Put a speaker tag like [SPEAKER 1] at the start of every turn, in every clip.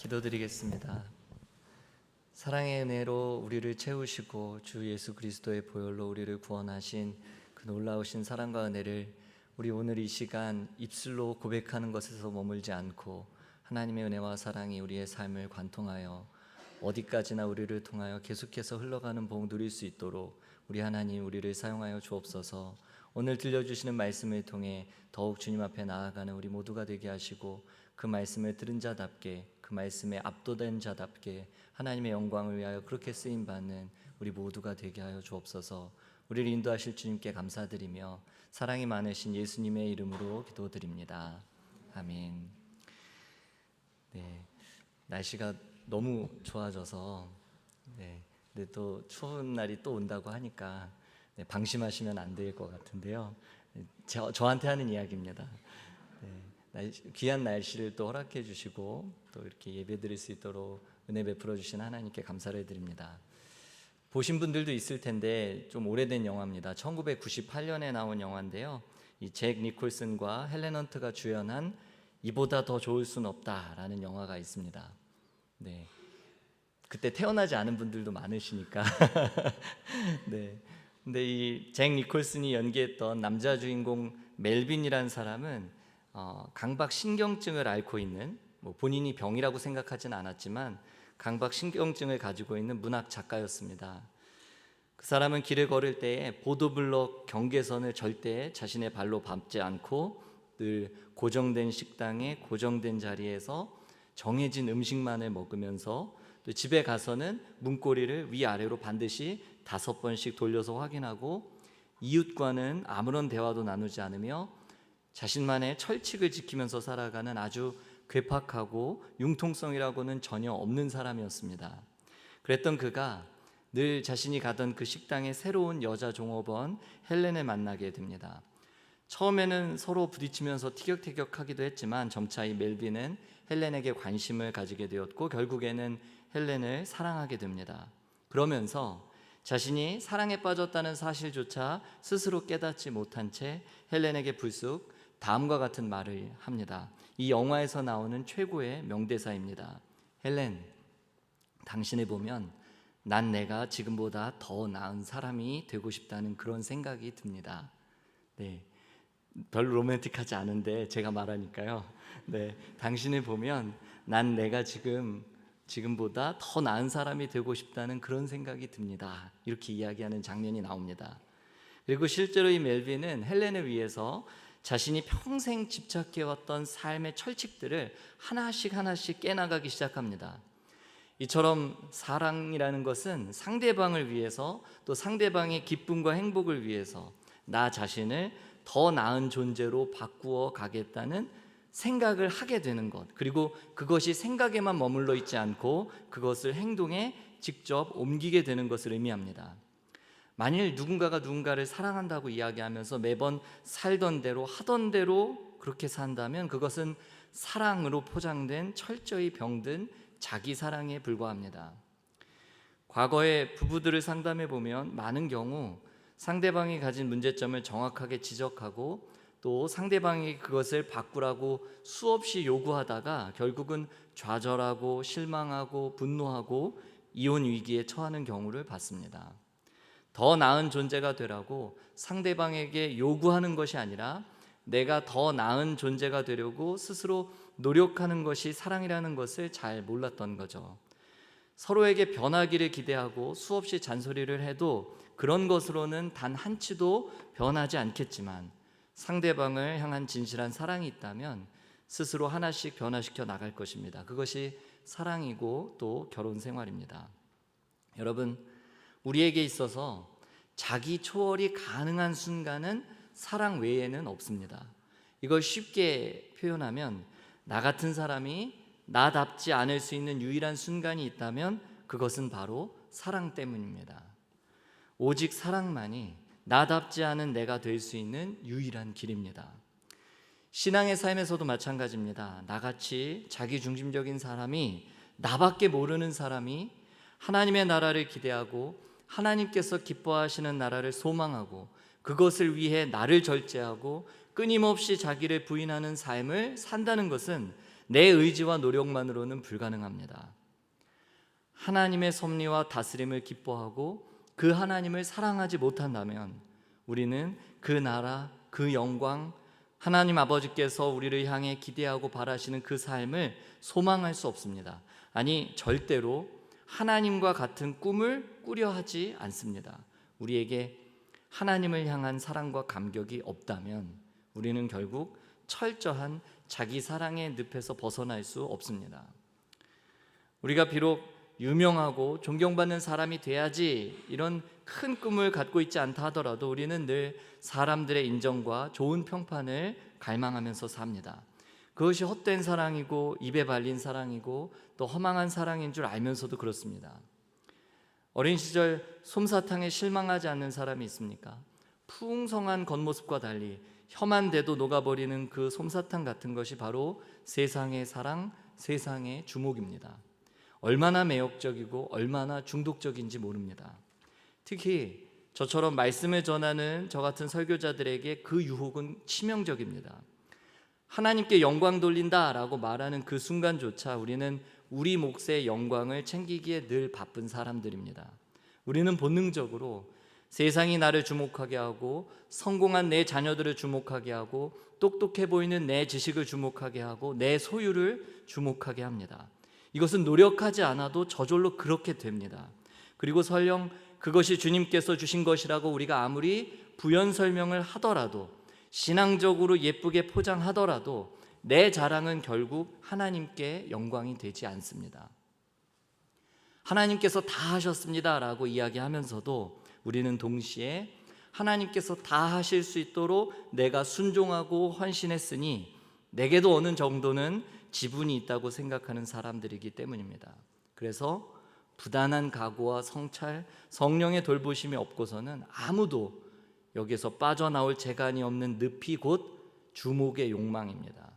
[SPEAKER 1] 기도드리겠습니다. 사랑의 은혜로 우리를 채우시고 주 예수 그리스도의 보혈로 우리를 구원하신 그 놀라우신 사랑과 은혜를 우리 오늘 이 시간 입술로 고백하는 것에서 머물지 않고 하나님의 은혜와 사랑이 우리의 삶을 관통하여 어디까지나 우리를 통하여 계속해서 흘러가는 복 누릴 수 있도록 우리 하나님 우리를 사용하여 주옵소서. 오늘 들려주시는 말씀을 통해 더욱 주님 앞에 나아가는 우리 모두가 되게 하시고 그 말씀을 들은 자답게 그 말씀에 압도된 자답게 하나님의 영광을 위하여 그렇게 쓰임받는 우리 모두가 되게 하여 주옵소서. 우리를 인도하실 주님께 감사드리며 사랑이 많으신 예수님의 이름으로 기도드립니다. 아멘. 네, 날씨가 너무 좋아져서 근데 또 추운 날이 또 온다고 하니까 방심하시면 안 될 것 같은데요. 저한테 하는 이야기입니다. 귀한 날씨를 또 허락해 주시고 또 이렇게 예배 드릴 수 있도록 은혜 베풀어 주신 하나님께 감사를 드립니다. 보신 분들도 있을 텐데 좀 오래된 영화입니다. 1998년에 나온 영화인데요. 이 잭 니콜슨과 헬렌 헌트가 주연한 이보다 더 좋을 순 없다라는 영화가 있습니다. 네, 그때 태어나지 않은 분들도 많으시니까. 네, 근데 이 잭 니콜슨이 연기했던 남자 주인공 멜빈이라는 사람은 강박 신경증을 앓고 있는, 본인이 병이라고 생각하진 않았지만 강박 신경증을 가지고 있는 문학 작가였습니다. 그 사람은 길을 걸을 때에 보도블록 경계선을 절대 자신의 발로 밟지 않고 늘 고정된 식당에 고정된 자리에서 정해진 음식만을 먹으면서 또 집에 가서는 문고리를 위아래로 반드시 5번씩 돌려서 확인하고 이웃과는 아무런 대화도 나누지 않으며 자신만의 철칙을 지키면서 살아가는 아주 괴팍하고 융통성이라고는 전혀 없는 사람이었습니다. 그랬던 그가 늘 자신이 가던 그 식당에 새로운 여자 종업원 헬렌을 만나게 됩니다. 처음에는 서로 부딪히면서 티격태격하기도 했지만 점차 이 멜빈은 헬렌에게 관심을 가지게 되었고 결국에는 헬렌을 사랑하게 됩니다. 그러면서 자신이 사랑에 빠졌다는 사실조차 스스로 깨닫지 못한 채 헬렌에게 불쑥 다음과 같은 말을 합니다. 이 영화에서 나오는 최고의 명대사입니다. 헬렌, 당신을 보면 난 내가 지금보다 더 나은 사람이 되고 싶다는 그런 생각이 듭니다. 네, 별로 로맨틱하지 않은데 제가 말하니까요. 네, 당신을 보면 난 내가 지금보다 더 나은 사람이 되고 싶다는 그런 생각이 듭니다. 이렇게 이야기하는 장면이 나옵니다. 그리고 실제로 이 멜빈은 헬렌을 위해서 자신이 평생 집착해왔던 삶의 철칙들을 하나씩 깨나가기 시작합니다. 이처럼 사랑이라는 것은 상대방을 위해서 또 상대방의 기쁨과 행복을 위해서 나 자신을 더 나은 존재로 바꾸어 가겠다는 생각을 하게 되는 것, 그리고 그것이 생각에만 머물러 있지 않고 그것을 행동에 직접 옮기게 되는 것을 의미합니다. 만일 누군가가 누군가를 사랑한다고 이야기하면서 매번 살던 대로 하던 대로 그렇게 산다면 그것은 사랑으로 포장된 철저히 병든 자기 사랑에 불과합니다. 과거의 부부들을 상담해 보면 많은 경우 상대방이 가진 문제점을 정확하게 지적하고 또 상대방이 그것을 바꾸라고 수없이 요구하다가 결국은 좌절하고 실망하고 분노하고 이혼 위기에 처하는 경우를 봤습니다. 더 나은 존재가 되라고 상대방에게 요구하는 것이 아니라 내가 더 나은 존재가 되려고 스스로 노력하는 것이 사랑이라는 것을 잘 몰랐던 거죠. 서로에게 변하기를 기대하고 수없이 잔소리를 해도 그런 것으로는 단 한치도 변하지 않겠지만 상대방을 향한 진실한 사랑이 있다면 스스로 하나씩 변화시켜 나갈 것입니다. 그것이 사랑이고 또 결혼 생활입니다. 여러분, 우리에게 있어서 자기 초월이 가능한 순간은 사랑 외에는 없습니다. 이걸 쉽게 표현하면 나 같은 사람이 나답지 않을 수 있는 유일한 순간이 있다면 그것은 바로 사랑 때문입니다. 오직 사랑만이 나답지 않은 내가 될 수 있는 유일한 길입니다. 신앙의 삶에서도 마찬가지입니다. 나같이 자기중심적인 사람이, 나밖에 모르는 사람이 하나님의 나라를 기대하고 하나님께서 기뻐하시는 나라를 소망하고 그것을 위해 나를 절제하고 끊임없이 자기를 부인하는 삶을 산다는 것은 내 의지와 노력만으로는 불가능합니다. 하나님의 섭리와 다스림을 기뻐하고 그 하나님을 사랑하지 못한다면 우리는 그 나라, 그 영광, 하나님 아버지께서 우리를 향해 기대하고 바라시는 그 삶을 소망할 수 없습니다. 아니, 절대로 하나님과 같은 꿈을 꾸려 하지 않습니다. 우리에게 하나님을 향한 사랑과 감격이 없다면 우리는 결국 철저한 자기 사랑의 늪에서 벗어날 수 없습니다. 우리가 비록 유명하고 존경받는 사람이 돼야지 이런 큰 꿈을 갖고 있지 않다 하더라도 우리는 늘 사람들의 인정과 좋은 평판을 갈망하면서 삽니다. 그것이 헛된 사랑이고 입에 발린 사랑이고 또 허망한 사랑인 줄 알면서도 그렇습니다. 어린 시절 솜사탕에 실망하지 않는 사람이 있습니까? 풍성한 겉모습과 달리 혀만 대도 녹아버리는 그 솜사탕 같은 것이 바로 세상의 사랑, 세상의 주목입니다. 얼마나 매력적이고 얼마나 중독적인지 모릅니다. 특히 저처럼 말씀을 전하는 저 같은 설교자들에게 그 유혹은 치명적입니다. 하나님께 영광 돌린다라고 말하는 그 순간조차 우리는 우리 몫의 영광을 챙기기에 늘 바쁜 사람들입니다. 우리는 본능적으로 세상이 나를 주목하게 하고 성공한 내 자녀들을 주목하게 하고 똑똑해 보이는 내 지식을 주목하게 하고 내 소유를 주목하게 합니다. 이것은 노력하지 않아도 저절로 그렇게 됩니다. 그리고 설령 그것이 주님께서 주신 것이라고 우리가 아무리 부연 설명을 하더라도 신앙적으로 예쁘게 포장하더라도 내 자랑은 결국 하나님께 영광이 되지 않습니다. 하나님께서 다 하셨습니다 라고 이야기하면서도 우리는 동시에 하나님께서 다 하실 수 있도록 내가 순종하고 헌신했으니 내게도 어느 정도는 지분이 있다고 생각하는 사람들이기 때문입니다. 그래서 부단한 각오와 성찰, 성령의 돌보심이 없고서는 아무도 여기에서 빠져나올 재간이 없는 늪이 곧 주목의 욕망입니다.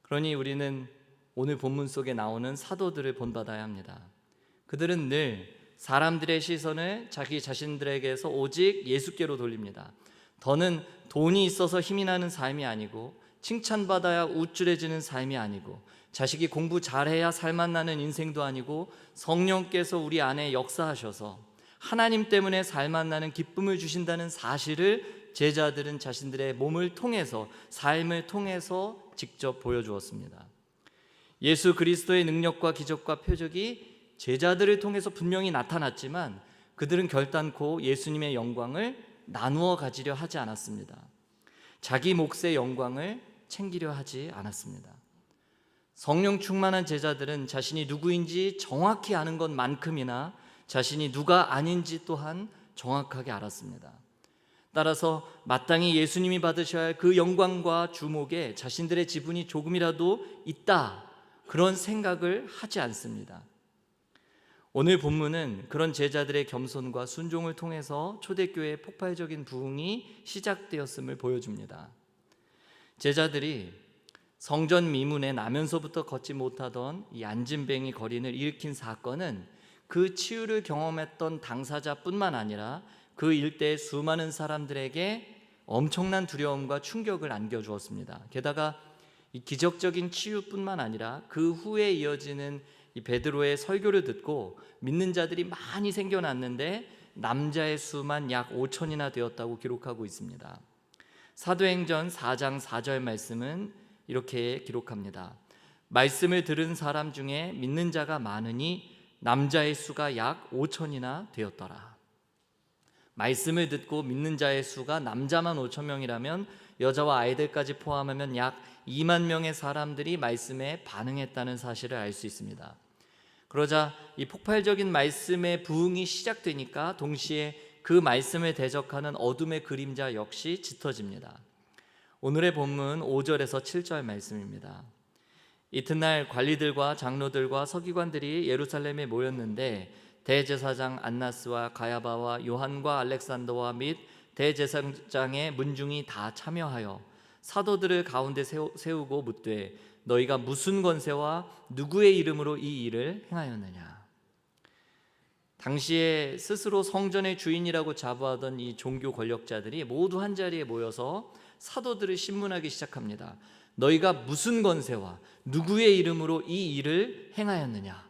[SPEAKER 1] 그러니 우리는 오늘 본문 속에 나오는 사도들을 본받아야 합니다. 그들은 늘 사람들의 시선을 자기 자신들에게서 오직 예수께로 돌립니다. 더는 돈이 있어서 힘이 나는 삶이 아니고 칭찬받아야 우쭐해지는 삶이 아니고 자식이 공부 잘해야 살맛 나는 인생도 아니고 성령께서 우리 안에 역사하셔서 하나님 때문에 살맛 나는 기쁨을 주신다는 사실을 제자들은 자신들의 몸을 통해서 삶을 통해서 직접 보여주었습니다. 예수 그리스도의 능력과 기적과 표적이 제자들을 통해서 분명히 나타났지만 그들은 결단코 예수님의 영광을 나누어 가지려 하지 않았습니다. 자기 몫의 영광을 챙기려 하지 않았습니다. 성령 충만한 제자들은 자신이 누구인지 정확히 아는 것만큼이나 자신이 누가 아닌지 또한 정확하게 알았습니다. 따라서 마땅히 예수님이 받으셔야 할 그 영광과 주목에 자신들의 지분이 조금이라도 있다, 그런 생각을 하지 않습니다. 오늘 본문은 그런 제자들의 겸손과 순종을 통해서 초대교회의 폭발적인 부흥이 시작되었음을 보여줍니다. 제자들이 성전 미문에 나면서부터 걷지 못하던 이 안진뱅이 거린을 일으킨 사건은 그 치유를 경험했던 당사자뿐만 아니라 그 일대의 수많은 사람들에게 엄청난 두려움과 충격을 안겨주었습니다. 게다가 이 기적적인 치유뿐만 아니라 그 후에 이어지는 이 베드로의 설교를 듣고 믿는 자들이 많이 생겨났는데 남자의 수만 약 5천이나 되었다고 기록하고 있습니다. 사도행전 4장 4절 말씀은 이렇게 기록합니다. 말씀을 들은 사람 중에 믿는 자가 많으니 남자의 수가 약 5천이나 되었더라. 말씀을 듣고 믿는 자의 수가 남자만 5천 명이라면 여자와 아이들까지 포함하면 약 2만 명의 사람들이 말씀에 반응했다는 사실을 알 수 있습니다. 그러자 이 폭발적인 말씀의 부흥이 시작되니까 동시에 그 말씀을 대적하는 어둠의 그림자 역시 짙어집니다. 오늘의 본문 5절에서 7절 말씀입니다. 이튿날 관리들과 장로들과 서기관들이 예루살렘에 모였는데 대제사장 안나스와 가야바와 요한과 알렉산더와 및 대제사장의 문중이 다 참여하여 사도들을 가운데 세우고 묻되 너희가 무슨 권세와 누구의 이름으로 이 일을 행하였느냐. 당시에 스스로 성전의 주인이라고 자부하던 이 종교 권력자들이 모두 한자리에 모여서 사도들을 신문하기 시작합니다. 너희가 무슨 권세와 누구의 이름으로 이 일을 행하였느냐?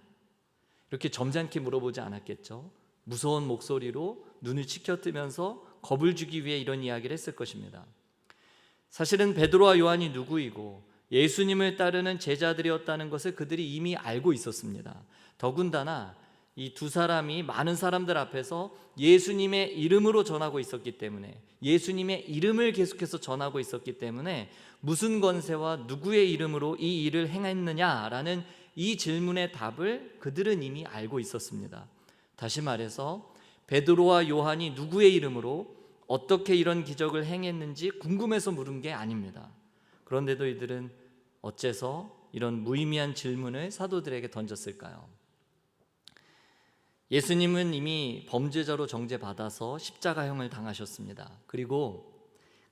[SPEAKER 1] 이렇게 점잖게 물어보지 않았겠죠. 무서운 목소리로 눈을 치켜뜨면서 겁을 주기 위해 이런 이야기를 했을 것입니다. 사실은 베드로와 요한이 누구이고 예수님을 따르는 제자들이었다는 것을 그들이 이미 알고 있었습니다. 더군다나 이 두 사람이 많은 사람들 앞에서 예수님의 이름으로 전하고 있었기 때문에, 예수님의 이름을 계속해서 전하고 있었기 때문에 무슨 권세와 누구의 이름으로 이 일을 행했느냐라는 이 질문의 답을 그들은 이미 알고 있었습니다. 다시 말해서 베드로와 요한이 누구의 이름으로 어떻게 이런 기적을 행했는지 궁금해서 물은 게 아닙니다. 그런데도 이들은 어째서 이런 무의미한 질문을 사도들에게 던졌을까요? 예수님은 이미 범죄자로 정죄받아서 십자가형을 당하셨습니다. 그리고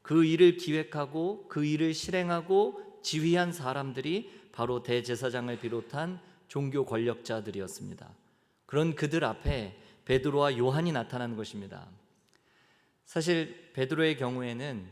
[SPEAKER 1] 그 일을 기획하고 그 일을 실행하고 지휘한 사람들이 바로 대제사장을 비롯한 종교 권력자들이었습니다. 그런 그들 앞에 베드로와 요한이 나타나는 것입니다. 사실 베드로의 경우에는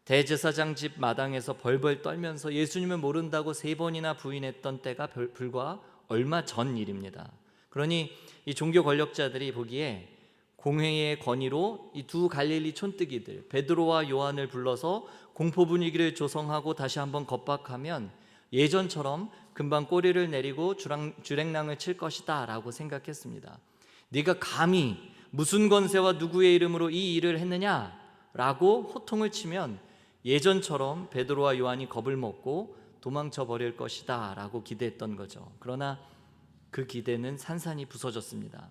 [SPEAKER 1] 대제사장 집 마당에서 벌벌 떨면서 예수님을 모른다고 3번이나 부인했던 때가 불과 얼마 전 일입니다. 그러니 이 종교 권력자들이 보기에 공회의 권위로 이 두 갈릴리 촌뜨기들 베드로와 요한을 불러서 공포 분위기를 조성하고 다시 한번 겁박하면 예전처럼 금방 꼬리를 내리고 주랭랑을 칠 것이다 라고 생각했습니다. 네가 감히 무슨 권세와 누구의 이름으로 이 일을 했느냐 라고 호통을 치면 예전처럼 베드로와 요한이 겁을 먹고 도망쳐 버릴 것이다 라고 기대했던 거죠. 그러나 그 기대는 산산이 부서졌습니다.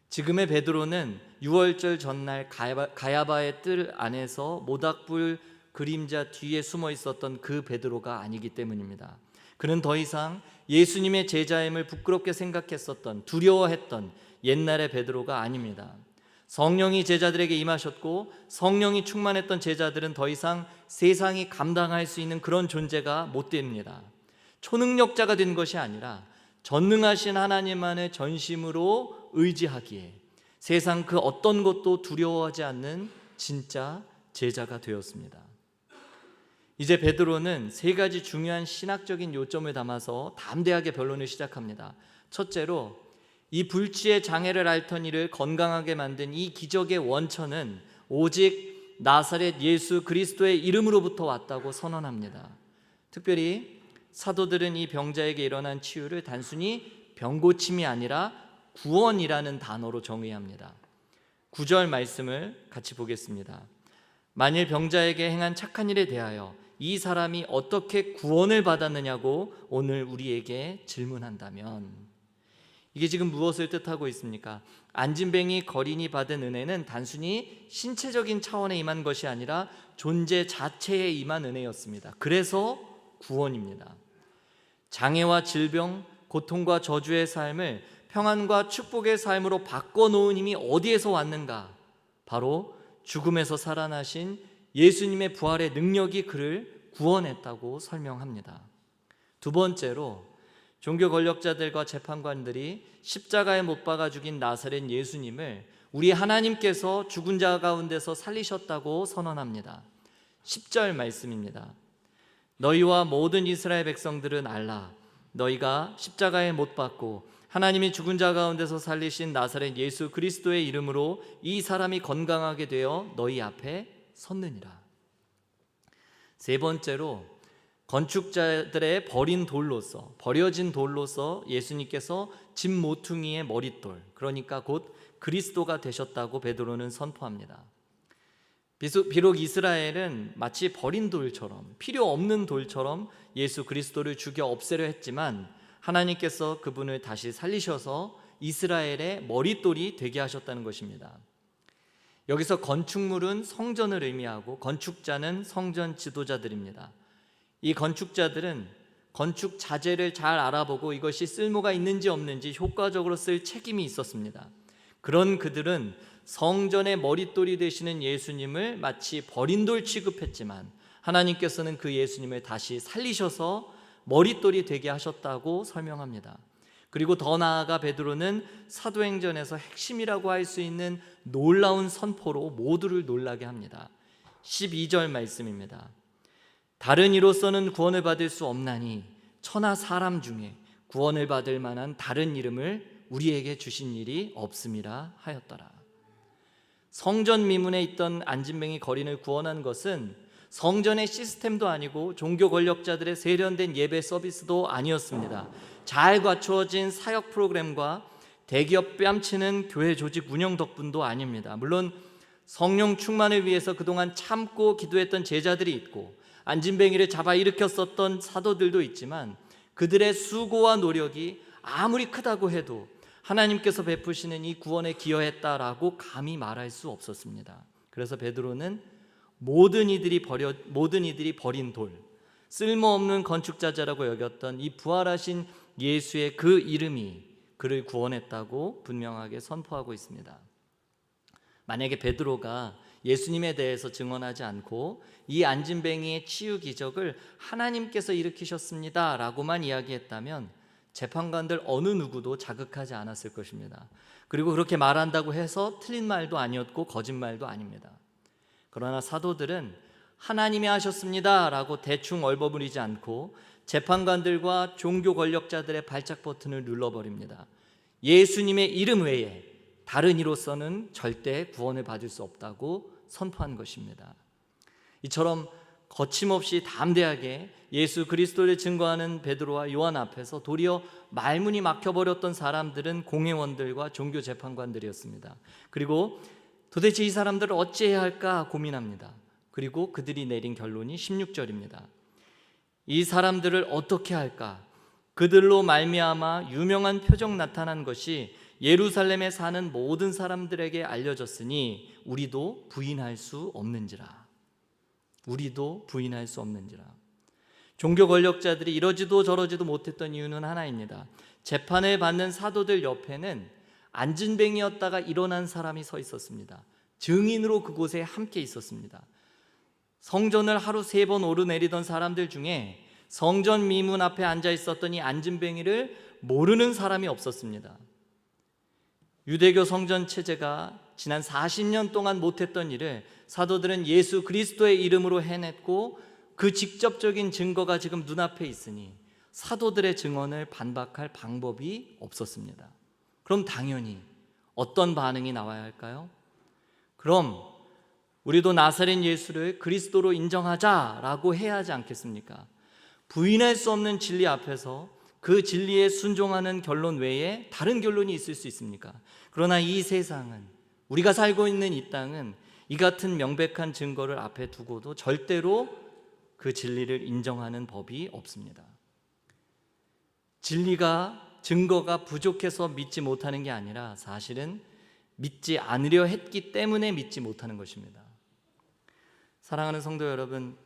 [SPEAKER 1] 지금의 베드로는 유월절 전날 가야바의 뜰 안에서 모닥불 그림자 뒤에 숨어 있었던 그 베드로가 아니기 때문입니다. 그는 더 이상 예수님의 제자임을 부끄럽게 생각했었던, 두려워했던 옛날의 베드로가 아닙니다. 성령이 제자들에게 임하셨고 성령이 충만했던 제자들은 더 이상 세상이 감당할 수 있는 그런 존재가 못 됩니다. 초능력자가 된 것이 아니라 전능하신 하나님만을 전심으로 의지하기에 세상 그 어떤 것도 두려워하지 않는 진짜 제자가 되었습니다. 이제 베드로는 3가지 중요한 신학적인 요점을 담아서 담대하게 변론을 시작합니다. 첫째로 이 불치의 장애를 앓던 이를 건강하게 만든 이 기적의 원천은 오직 나사렛 예수 그리스도의 이름으로부터 왔다고 선언합니다. 특별히 사도들은 이 병자에게 일어난 치유를 단순히 병고침이 아니라 구원이라는 단어로 정의합니다. 9절 말씀을 같이 보겠습니다. 만일 병자에게 행한 착한 일에 대하여 이 사람이 어떻게 구원을 받았느냐고 오늘 우리에게 질문한다면, 이게 지금 무엇을 뜻하고 있습니까? 안진뱅이 거린이 받은 은혜는 단순히 신체적인 차원에 임한 것이 아니라 존재 자체에 임한 은혜였습니다. 그래서 구원입니다. 장애와 질병, 고통과 저주의 삶을 평안과 축복의 삶으로 바꿔놓은 힘이 어디에서 왔는가? 바로 죽음에서 살아나신 예수님의 부활의 능력이 그를 구원했다고 설명합니다. 두 번째로 종교 권력자들과 재판관들이 십자가에 못 박아 죽인 나사렛 예수님을 우리 하나님께서 죽은 자 가운데서 살리셨다고 선언합니다. 10절 말씀입니다. 너희와 모든 이스라엘 백성들은 알라. 너희가 십자가에 못 박고 하나님이 죽은 자 가운데서 살리신 나사렛 예수 그리스도의 이름으로 이 사람이 건강하게 되어 너희 앞에 섰느니라. 세 번째로 건축자들의 버려진 돌로서 예수님께서 집 모퉁이의 머릿돌, 그러니까 곧 그리스도가 되셨다고 베드로는 선포합니다. 비록 이스라엘은 마치 버린 돌처럼, 필요 없는 돌처럼 예수 그리스도를 죽여 없애려 했지만 하나님께서 그분을 다시 살리셔서 이스라엘의 머릿돌이 되게 하셨다는 것입니다. 여기서 건축물은 성전을 의미하고 건축자는 성전 지도자들입니다. 이 건축자들은 건축 자재를 잘 알아보고 이것이 쓸모가 있는지 없는지 효과적으로 쓸 책임이 있었습니다. 그런 그들은 성전의 머릿돌이 되시는 예수님을 마치 버린 돌 취급했지만 하나님께서는 그 예수님을 다시 살리셔서 머릿돌이 되게 하셨다고 설명합니다. 그리고 더 나아가 베드로는 사도행전에서 핵심이라고 할 수 있는 놀라운 선포로 모두를 놀라게 합니다. 12절 말씀입니다. 다른 이로서는 구원을 받을 수 없나니 천하 사람 중에 구원을 받을 만한 다른 이름을 우리에게 주신 일이 없음이라 하였더라. 성전 미문에 있던 안진뱅이 거린을 구원한 것은 성전의 시스템도 아니고 종교 권력자들의 세련된 예배 서비스도 아니었습니다. 잘 갖추어진 사역 프로그램과 대기업 뺨치는 교회 조직 운영 덕분도 아닙니다. 물론 성령 충만을 위해서 그동안 참고 기도했던 제자들이 있고 안진뱅이를 잡아 일으켰었던 사도들도 있지만 그들의 수고와 노력이 아무리 크다고 해도 하나님께서 베푸시는 이 구원에 기여했다라고 감히 말할 수 없었습니다. 그래서 베드로는 모든 이들이 버린 돌, 쓸모없는 건축자재라고 여겼던 이 부활하신 예수의 그 이름이 그를 구원했다고 분명하게 선포하고 있습니다. 만약에 베드로가 예수님에 대해서 증언하지 않고 이 안진뱅이의 치유 기적을 하나님께서 일으키셨습니다 라고만 이야기했다면 재판관들 어느 누구도 자극하지 않았을 것입니다. 그리고 그렇게 말한다고 해서 틀린 말도 아니었고 거짓말도 아닙니다. 그러나 사도들은 하나님이 하셨습니다 라고 대충 얼버무리지 않고 재판관들과 종교 권력자들의 발작 버튼을 눌러버립니다. 예수님의 이름 외에 다른 이로서는 절대 구원을 받을 수 없다고 선포한 것입니다. 이처럼 거침없이 담대하게 예수 그리스도를 증거하는 베드로와 요한 앞에서 도리어 말문이 막혀버렸던 사람들은 공회원들과 종교 재판관들이었습니다. 그리고 도대체 이 사람들을 어찌해야 할까 고민합니다. 그리고 그들이 내린 결론이 16절입니다. 이 사람들을 어떻게 할까? 그들로 말미암아 유명한 표적 나타난 것이 예루살렘에 사는 모든 사람들에게 알려졌으니 우리도 부인할 수 없는지라. 종교 권력자들이 이러지도 저러지도 못했던 이유는 하나입니다. 재판을 받는 사도들 옆에는 안진뱅이였다가 일어난 사람이 서 있었습니다. 증인으로 그곳에 함께 있었습니다. 성전을 하루 3번 오르내리던 사람들 중에 성전 미문 앞에 앉아 있었던 이 안진뱅이를 모르는 사람이 없었습니다. 유대교 성전 체제가 지난 40년 동안 못했던 일을 사도들은 예수 그리스도의 이름으로 해냈고 그 직접적인 증거가 지금 눈앞에 있으니 사도들의 증언을 반박할 방법이 없었습니다. 그럼 당연히 어떤 반응이 나와야 할까요? 그럼 우리도 나사렛 예수를 그리스도로 인정하자라고 해야 하지 않겠습니까? 부인할 수 없는 진리 앞에서 그 진리에 순종하는 결론 외에 다른 결론이 있을 수 있습니까? 그러나 이 세상은, 우리가 살고 있는 이 땅은 이 같은 명백한 증거를 앞에 두고도 절대로 그 진리를 인정하는 법이 없습니다. 증거가 부족해서 믿지 못하는 게 아니라 사실은 믿지 않으려 했기 때문에 믿지 못하는 것입니다. 사랑하는 성도 여러분,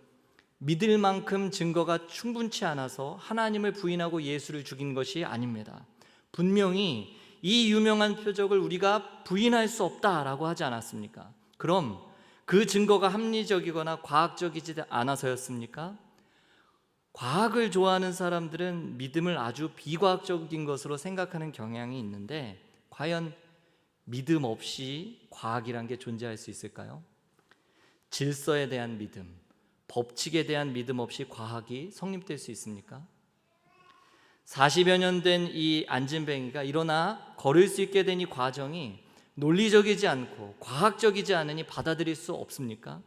[SPEAKER 1] 믿을 만큼 증거가 충분치 않아서 하나님을 부인하고 예수를 죽인 것이 아닙니다. 분명히 이 유명한 표적을 우리가 부인할 수 없다라고 하지 않았습니까? 그럼 그 증거가 합리적이거나 과학적이지 않아서였습니까? 과학을 좋아하는 사람들은 믿음을 아주 비과학적인 것으로 생각하는 경향이 있는데 과연 믿음 없이 과학이란 게 존재할 수 있을까요? 질서에 대한 믿음, 법칙에 대한 믿음 없이 과학이 성립될 수 있습니까? 40여 년 된 이 안진뱅이가 일어나 걸을 수 있게 된 이 과정이 논리적이지 않고 과학적이지 않으니 받아들일 수 없습니까?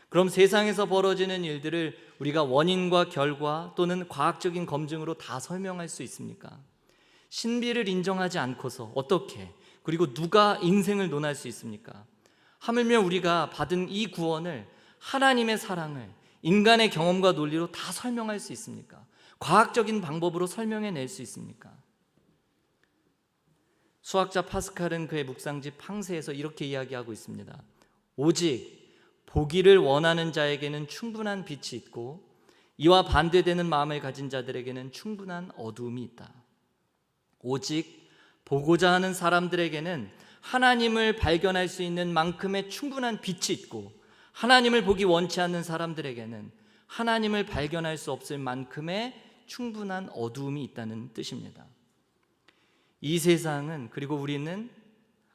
[SPEAKER 1] 그럼 세상에서 벌어지는 일들을 우리가 원인과 결과 또는 과학적인 검증으로 다 설명할 수 있습니까? 신비를 인정하지 않고서 어떻게, 그리고 누가 인생을 논할 수 있습니까? 하물며 우리가 받은 이 구원을, 하나님의 사랑을 인간의 경험과 논리로 다 설명할 수 있습니까? 과학적인 방법으로 설명해낼 수 있습니까? 수학자 파스칼은 그의 묵상집 팡세에서 이렇게 이야기하고 있습니다. 오직 보기를 원하는 자에게는 충분한 빛이 있고 이와 반대되는 마음을 가진 자들에게는 충분한 어두움이 있다. 오직 보고자 하는 사람들에게는 하나님을 발견할 수 있는 만큼의 충분한 빛이 있고 하나님을 보기 원치 않는 사람들에게는 하나님을 발견할 수 없을 만큼의 충분한 어두움이 있다는 뜻입니다. 이 세상은, 그리고 우리는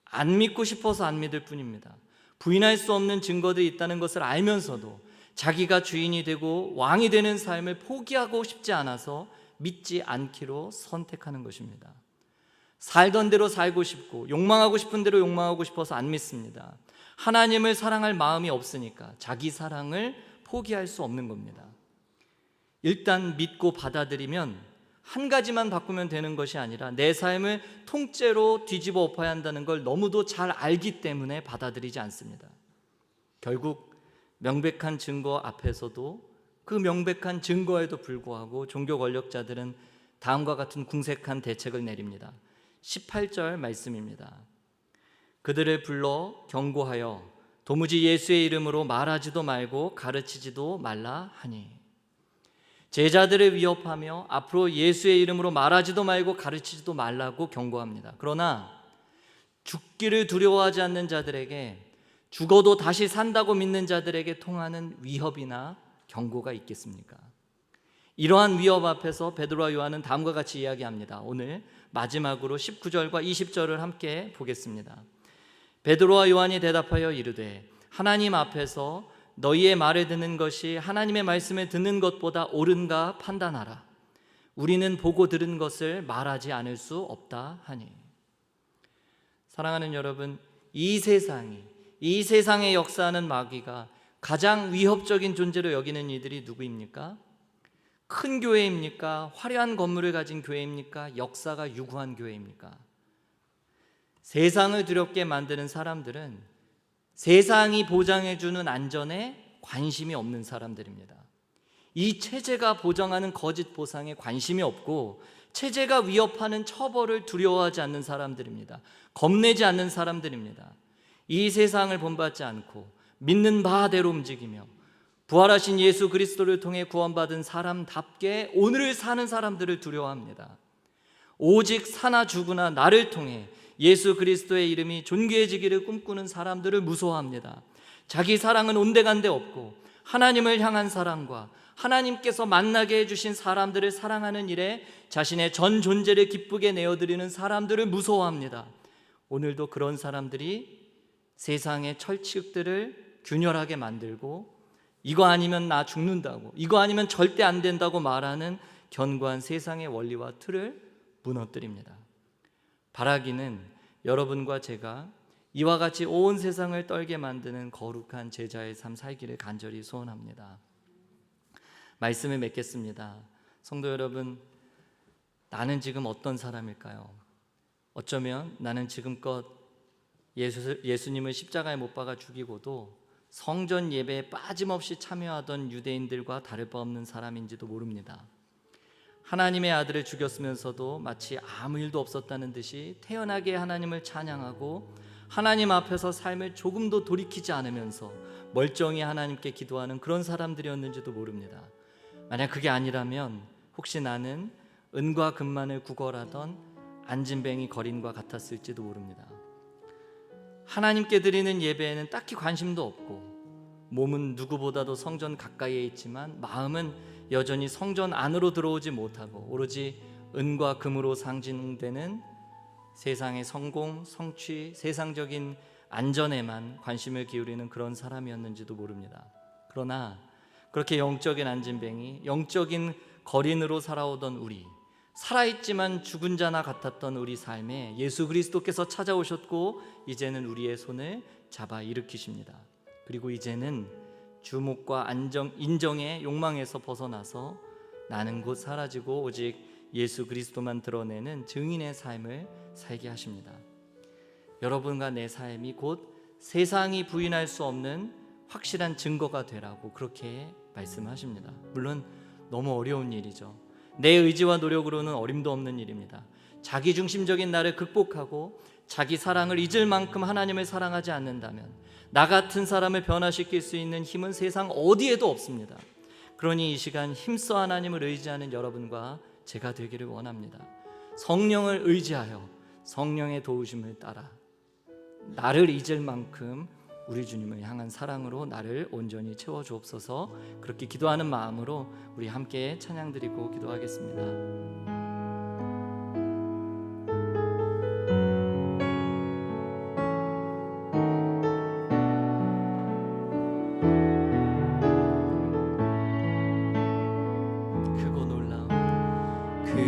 [SPEAKER 1] 안 믿고 싶어서 안 믿을 뿐입니다. 부인할 수 없는 증거들이 있다는 것을 알면서도 자기가 주인이 되고 왕이 되는 삶을 포기하고 싶지 않아서 믿지 않기로 선택하는 것입니다. 살던 대로 살고 싶고 욕망하고 싶은 대로 욕망하고 싶어서 안 믿습니다. 하나님을 사랑할 마음이 없으니까 자기 사랑을 포기할 수 없는 겁니다. 일단 믿고 받아들이면 한 가지만 바꾸면 되는 것이 아니라 내 삶을 통째로 뒤집어 엎어야 한다는 걸 너무도 잘 알기 때문에 받아들이지 않습니다. 결국 명백한 증거 앞에서도 그 명백한 증거에도 불구하고 종교 권력자들은 다음과 같은 궁색한 대책을 내립니다. 18절 말씀입니다. 그들을 불러 경고하여 도무지 예수의 이름으로 말하지도 말고 가르치지도 말라 하니, 제자들을 위협하며 앞으로 예수의 이름으로 말하지도 말고 가르치지도 말라고 경고합니다. 그러나 죽기를 두려워하지 않는 자들에게, 죽어도 다시 산다고 믿는 자들에게 통하는 위협이나 경고가 있겠습니까? 이러한 위협 앞에서 베드로와 요한은 다음과 같이 이야기합니다. 오늘 마지막으로 19절과 20절을 함께 보겠습니다. 베드로와 요한이 대답하여 이르되 하나님 앞에서 너희의 말을 듣는 것이 하나님의 말씀을 듣는 것보다 옳은가 판단하라. 우리는 보고 들은 것을 말하지 않을 수 없다 하니. 사랑하는 여러분, 이 세상에 역사하는 마귀가 가장 위협적인 존재로 여기는 이들이 누구입니까? 큰 교회입니까? 화려한 건물을 가진 교회입니까? 역사가 유구한 교회입니까? 세상을 두렵게 만드는 사람들은 세상이 보장해주는 안전에 관심이 없는 사람들입니다. 이 체제가 보장하는 거짓 보상에 관심이 없고 체제가 위협하는 처벌을 두려워하지 않는 사람들입니다. 겁내지 않는 사람들입니다. 이 세상을 본받지 않고 믿는 바대로 움직이며 부활하신 예수 그리스도를 통해 구원받은 사람답게 오늘을 사는 사람들을 두려워합니다. 오직 사나 죽으나 나를 통해 예수 그리스도의 이름이 존귀해지기를 꿈꾸는 사람들을 무서워합니다. 자기 사랑은 온데간데 없고 하나님을 향한 사랑과 하나님께서 만나게 해주신 사람들을 사랑하는 일에 자신의 전 존재를 기쁘게 내어드리는 사람들을 무서워합니다. 오늘도 그런 사람들이 세상의 철칙들을 균열하게 만들고 이거 아니면 나 죽는다고, 이거 아니면 절대 안 된다고 말하는 견고한 세상의 원리와 틀을 무너뜨립니다. 바라기는 여러분과 제가 이와 같이 온 세상을 떨게 만드는 거룩한 제자의 삶 살기를 간절히 소원합니다. 말씀을 맺겠습니다. 성도 여러분, 나는 지금 어떤 사람일까요? 어쩌면 나는 지금껏 예수님을 십자가에 못 박아 죽이고도 성전 예배에 빠짐없이 참여하던 유대인들과 다를 바 없는 사람인지도 모릅니다. 하나님의 아들을 죽였으면서도 마치 아무 일도 없었다는 듯이 태연하게 하나님을 찬양하고 하나님 앞에서 삶을 조금도 돌이키지 않으면서 멀쩡히 하나님께 기도하는 그런 사람들이었는지도 모릅니다. 만약 그게 아니라면 혹시 나는 은과 금만을 구걸하던 안진뱅이 거린과 같았을지도 모릅니다. 하나님께 드리는 예배에는 딱히 관심도 없고 몸은 누구보다도 성전 가까이에 있지만 마음은 여전히 성전 안으로 들어오지 못하고 오로지 은과 금으로 상징되는 세상의 성공, 성취, 세상적인 안전에만 관심을 기울이는 그런 사람이었는지도 모릅니다. 그러나 그렇게 영적인 안진뱅이, 영적인 거린으로 살아오던 우리, 살아있지만 죽은 자나 같았던 우리 삶에 예수 그리스도께서 찾아오셨고 이제는 우리의 손을 잡아 일으키십니다. 그리고 이제는 주목과 인정의 욕망에서 벗어나서 나는 곧 사라지고 오직 예수 그리스도만 드러내는 증인의 삶을 살게 하십니다. 여러분과 내 삶이 곧 세상이 부인할 수 없는 확실한 증거가 되라고 그렇게 말씀하십니다. 물론 너무 어려운 일이죠. 내 의지와 노력으로는 어림도 없는 일입니다. 자기중심적인 나를 극복하고 자기 사랑을 잊을 만큼 하나님을 사랑하지 않는다면 나 같은 사람을 변화시킬 수 있는 힘은 세상 어디에도 없습니다. 그러니 이 시간 힘써 하나님을 의지하는 여러분과 제가 되기를 원합니다. 성령을 의지하여 성령의 도우심을 따라 나를 잊을 만큼 우리 주님을 향한 사랑으로 나를 온전히 채워주옵소서. 그렇게 기도하는 마음으로 우리 함께 찬양드리고 기도하겠습니다.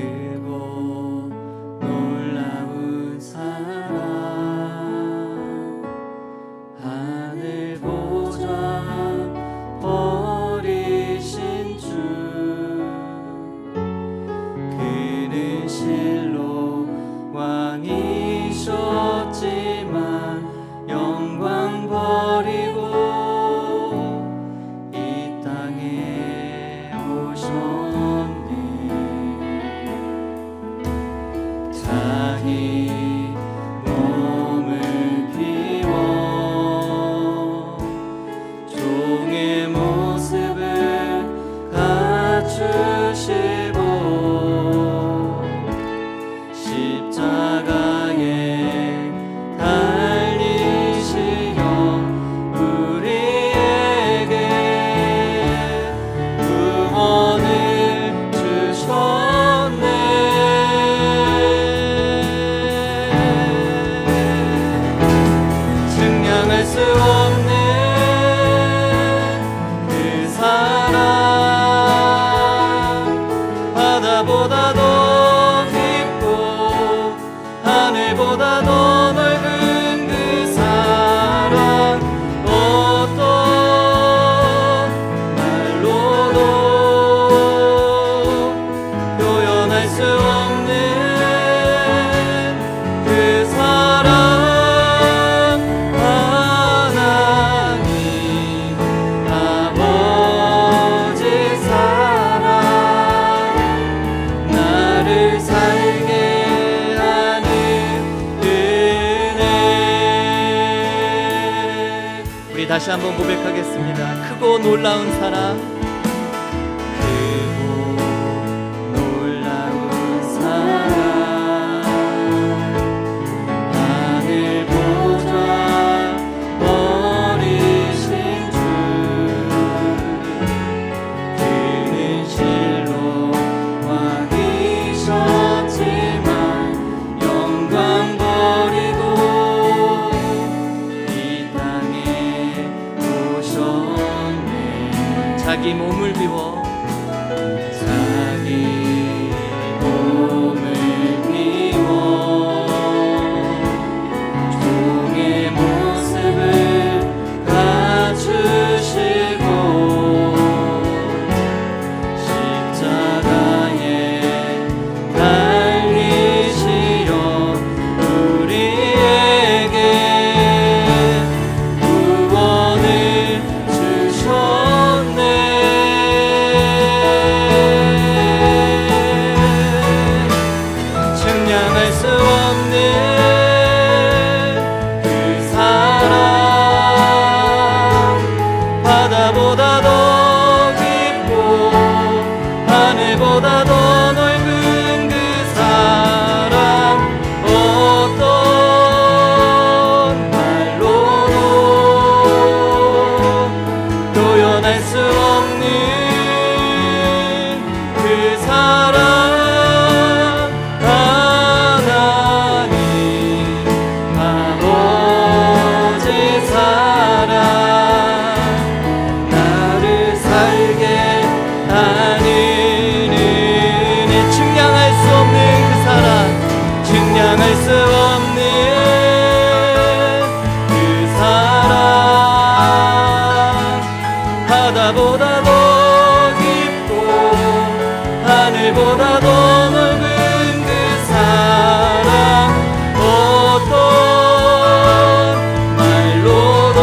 [SPEAKER 1] 크고 놀라운 사랑 하늘 보좌 버리신 주 그는 실로 왕이셨지만 영광 버리고 이 땅에 오셨네. 자기 몸을 비워 종의 모습을 갖추시고 십자가에 달리시려 우리에게 구원을 주셨네. 증량할 수 없는 그 사랑 바다보다 더 깊고 하늘보다 더 넓은 그 사랑 어떤 말로도 표현할 수 없는 그 사랑 하나님 아버지 사랑 나를 살게 하는 은혜. 우리 다시 한번 고백하겠습니다. 크고 놀라운 사랑, 크고 놀라운 사랑 하늘 보좌 버리신 주 그는 실로 왕이셨지만 영광 버리고 이 땅에 오셨네. 자기 몸을 비워 자기 몸을 비워 종의 모습을 갖추시고 십자가에 달리시려 우리에게 구원을 주셨네. 증량할 수 없는 그 사랑 바다보다 더 깊고 하늘보다 더 넓은 그 사랑 어떤 말로도 표현할 수 없는 그 사랑 하나님 아버지 사랑 나를 살게 하는 은혜. 증량할 수 없는 그 사랑 증량할 수 없는 그 사랑 바다보다 더 깊고 하늘보다 더 넓은 그 사랑 어떤 말로도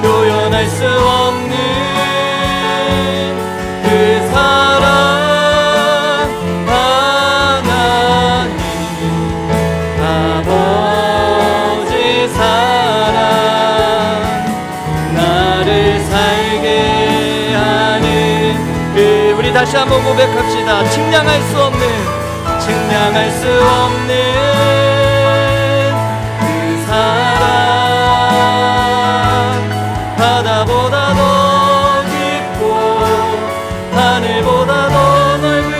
[SPEAKER 1] 표현할 수 없는 그 사랑 하나님 아버지 사랑 나를 살게 하는 우리 다시 한번 고백합시다. 측량할 수 없는 그 사랑 바다보다 더 깊고 하늘보다 더 넓은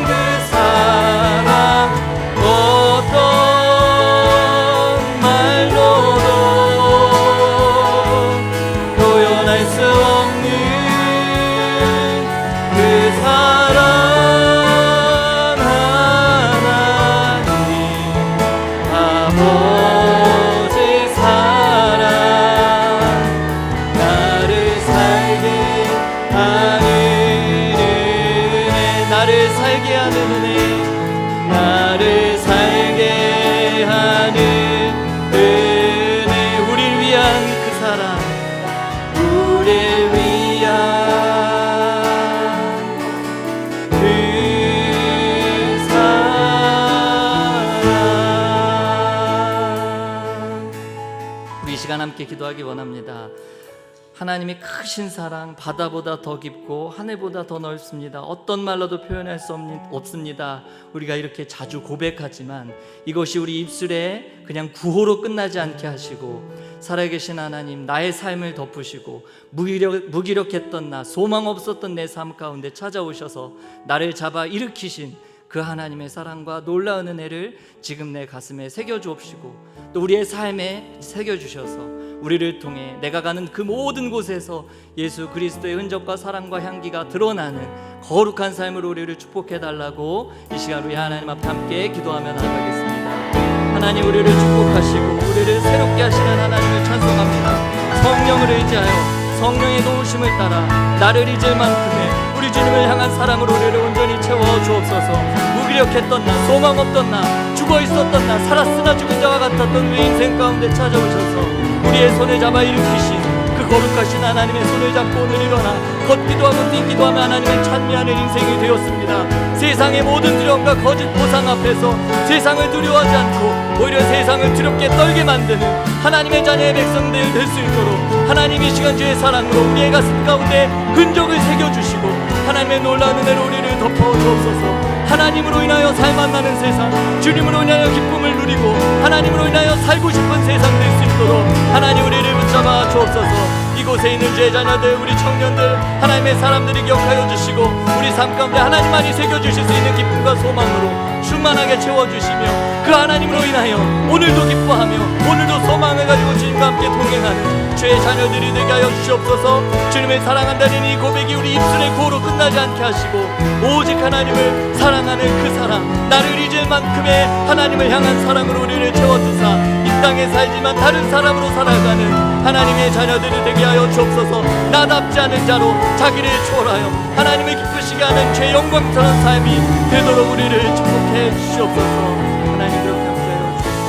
[SPEAKER 1] 그 사랑 어떤 말로도 표현할 수 없는 그 사랑 나를 살게 하는 은혜, 나를 살게 하는 은혜. 우리를 위한 그 사랑, 우리를 위한 그 사랑. 우리 이 시간 함께 기도하기 원합니다. 하나님의 크신 사랑, 바다보다 더 깊고 하늘보다 더 넓습니다. 어떤 말로도 표현할 수 없습니다. 우리가 이렇게 자주 고백하지만 이것이 우리 입술에 그냥 구호로 끝나지 않게 하시고, 살아계신 하나님, 나의 삶을 덮으시고 무기력했던 나, 소망 없었던 내 삶 가운데 찾아오셔서 나를 잡아 일으키신 그 하나님의 사랑과 놀라운 은혜를 지금 내 가슴에 새겨주옵시고, 또 우리의 삶에 새겨주셔서 우리를 통해 내가 가는 그 모든 곳에서 예수 그리스도의 흔적과 사랑과 향기가 드러나는 거룩한 삶으로 우리를 축복해달라고 이 시간 우리 하나님 앞에 함께 기도하며 나아가겠습니다. 하나님, 우리를 축복하시고 우리를 새롭게 하시는 하나님을 찬송합니다. 성령을 의지하여 성령의 도우심을 따라 나를 잊을 만큼의 우리 주님을 향한 사랑으로 우리를 온전히 채워 주옵소서. 무기력했던 나, 소망 없던 나, 죽어 있었던 나, 살았으나 죽은 자와 같았던 우리 인생 가운데 찾아오셔서 우리의 손을 잡아 일으키신 그 거룩하신 하나님의 손을 잡고 오늘 일어나 걷기도 하고 뛰기도 하며 하나님을 찬미하는 인생이 되었습니다. 세상의 모든 두려움과 거짓 보상 앞에서 세상을 두려워하지 않고 오히려 세상을 두렵게 떨게 만드는 하나님의 자녀의 백성들 될 수 있도록 하나님이 시간 주의 사랑으로 우리의 가슴 가운데 흔적을 새겨주시고 하나님의 놀라운 은혜로 우리를 덮어주옵소서. 하나님으로 인하여 살만 나는 세상, 주님으로 인하여 기쁨을 누리고 하나님으로 인하여 살고 싶은 세상 될 수 있도록 하나님 우리를 붙잡아 주옵소서. 이곳에 있는 주의 자녀들, 우리 청년들, 하나님의 사람들이 기억하여 주시고 우리 삶 가운데 하나님만이 새겨주실 수 있는 기쁨과 소망으로 충만하게 채워주시며 그 하나님으로 인하여 오늘도 기뻐하며 오늘도 소망을 가지고 주님과 함께 동행하는 주의 자녀들이 되게 하여 주시옵소서. 주님을 사랑한다는 이 고백이 우리 입술의 고로 끝나지 않게 하시고 오직 하나님을 사랑하는 그 사랑, 나를 잊을 만큼의 하나님을 향한 사랑으로 우리를 채워주사 이 땅에 살지만 다른 사람으로 살아가는 하나님의 자녀들이 되게 하여 주옵소서. 나답지 않은 자로 자기를 초월하여 하나님을 기쁘시게 하는 죄 영광스러운 삶이 되도록 우리를 축복해 주시옵소서. 하나님 그렇게 함께하여 주옵소서.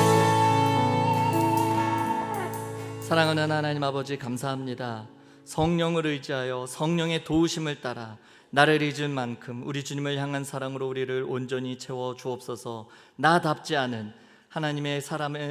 [SPEAKER 1] 사랑하는 하나님 아버지, 감사합니다. 성령을 의지하여 성령의 도우심을 따라 나를 잊을 만큼 우리 주님을 향한 사랑으로 우리를 온전히 채워 주옵소서. 나답지 않은 하나님의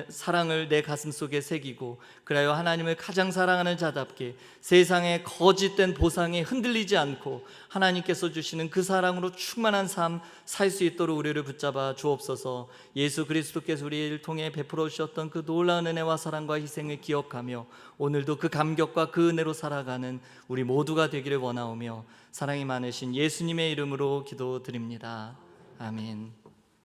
[SPEAKER 1] 사랑을 내 가슴 속에 새기고 그래야 하나님을 가장 사랑하는 자답게 세상의 거짓된 보상에 흔들리지 않고 하나님께서 주시는 그 사랑으로 충만한 삶 살 수 있도록 우리를 붙잡아 주옵소서. 예수 그리스도께서 우리를 통해 베풀어 주셨던 그 놀라운 은혜와 사랑과 희생을 기억하며 오늘도 그 감격과 그 은혜로 살아가는 우리 모두가 되기를 원하오며 사랑이 많으신 예수님의 이름으로 기도드립니다. 아멘.